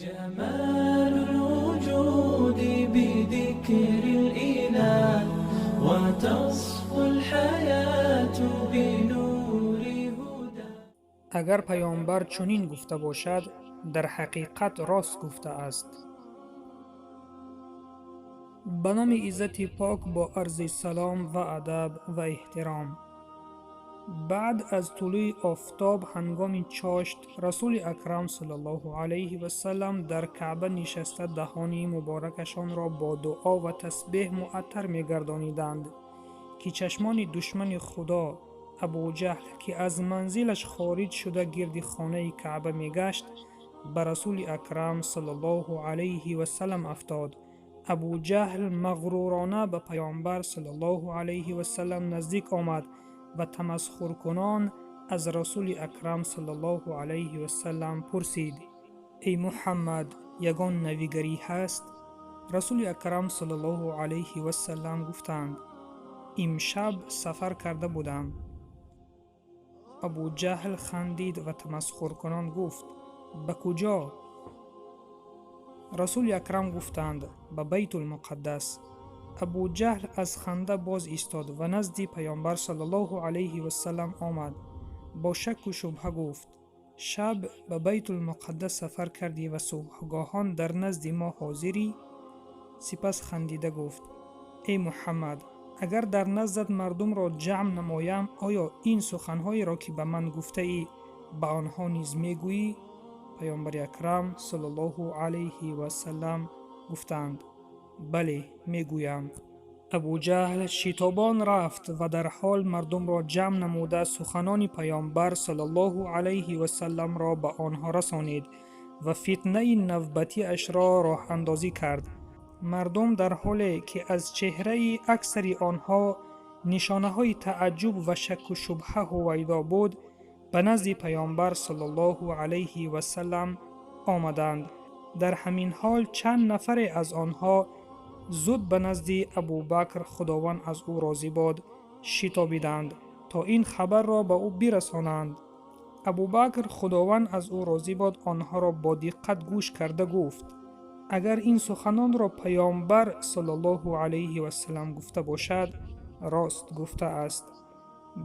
جمال الوجود بذكر الإله وتصفو الحياة بنور هدى. اگر پیامبر چنین گفته باشد، در حقیقت راست گفته است. به نام عزت پاک با عرض سلام و ادب و احترام. بعد از طلوع آفتاب هنگام چاشت، رسول اکرم صلی الله علیه و سلم در کعبه نشسته دهان مبارکشان را با دعا و تسبیح معطر می‌گردانیدند که چشمان دشمن خدا ابو جهل که از منزلش خارج شده گرد خانه کعبه میگشت به رسول اکرم صلی الله علیه و سلم افتاد. ابو جهل مغرورانه به پیامبر صلی الله علیه و سلم نزدیک آمد و تمسخر کنان از رسول اکرم صلی الله علیه و سلم پرسید: ای محمد، یگان نویگری هست؟ رسول اکرم صلی الله علیه و سلم گفتند: امشب سفر کرده بودم. ابو جهل خندید و تمسخر کنان گفت: به کجا؟ رسول اکرم گفتند: به بیت المقدس. ابو جهل از خنده باز ایستاد و نزد پیامبر صلی الله علیه و سلم آمد. با شک و شبهه گفت: شب به بیت المقدس سفر کردی و صبحگاهان در نزد ما حاضری؟ سپس خندیده گفت: ای محمد، اگر در نزد مردم را جمع نمایم، آیا این سخنهایی را که به من گفته ای به آنها نیز میگویی؟ پیامبر اکرم صلی الله علیه و سلم گفتند: بله، میگویم. ابو جهل شتابان رفت و در حال مردم را جمع نموده سخنان پیامبر صلی الله علیه و سلم را به آنها رسانید و فتنه نوبتی اش را راه اندازی کرد. مردم در حالی که از چهره اکثر آنها نشانه های تعجب و شک و شبهه هویدا بود، به نزد پیامبر صلی الله علیه و سلم آمدند. در همین حال چند نفر از آنها زود به نزد ابوبکر خداوند از او راضی باد شتابیدند تا این خبر را به او برسانند. ابوبکر خداوند از او راضی باد آنها را با دقت گوش کرده گفت: اگر این سخنان را پیامبر صلی الله علیه و سلم گفته باشد، راست گفته است.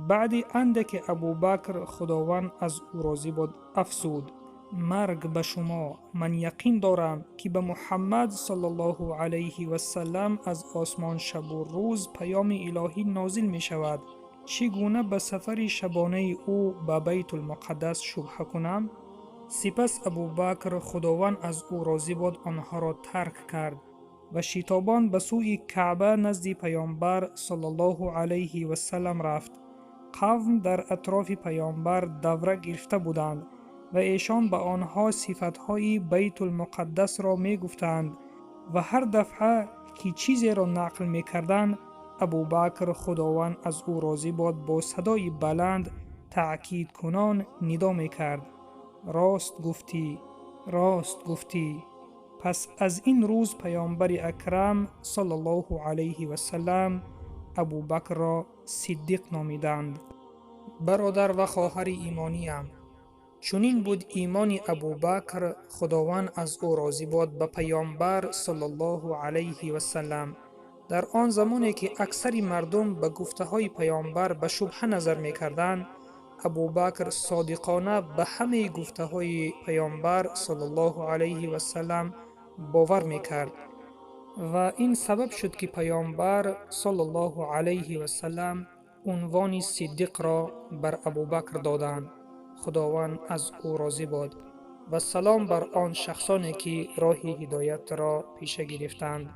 بعد اندک ابوبکر خداوند از او راضی باد افسود: مرگ به شما، من یقین دارم که به محمد صلی الله علیه و سلم از آسمان شب و روز پیام الهی نازل می شود. چگونه به سفر شبانه او به بیت المقدس شبهه کنم؟ سپس ابوبکر خداوند از او راضی باد آنها را ترک کرد و شتابان به سوی کعبه نزد پیامبر صلی الله علیه و سلم رفت. قوم در اطراف پیامبر دوره گرفته بودند و ایشان به آنها صفتهای بیت المقدس را می گفتند و هر دفعه که چیزی را نقل می کردند، ابوبکر خداوند از او راضی باد با صدای بلند تأکید کنان ندا می کرد: راست گفتی، راست گفتی. پس از این روز پیامبر اکرم صلی الله علیه و سلم ابوبکر را صدیق نامیدند. برادر و خواهر ایمانیم، چونین بود ایمان ابوبکر خداوند از او راضی باد به پیامبر صلی الله علیه و سلم. در آن زمانی که اکثر مردم به گفته های پیامبر به شبهه نظر می کردند، ابوبکر صادقانه به همه گفته های پیامبر صلی الله علیه و سلم باور می کرد و این سبب شد که پیامبر صلی الله علیه و سلم عنوان صدیق را بر ابوبکر دادند. خداوند از او راضی باد و سلام بر آن شخصانی که راه هدایت را پیش گرفتند.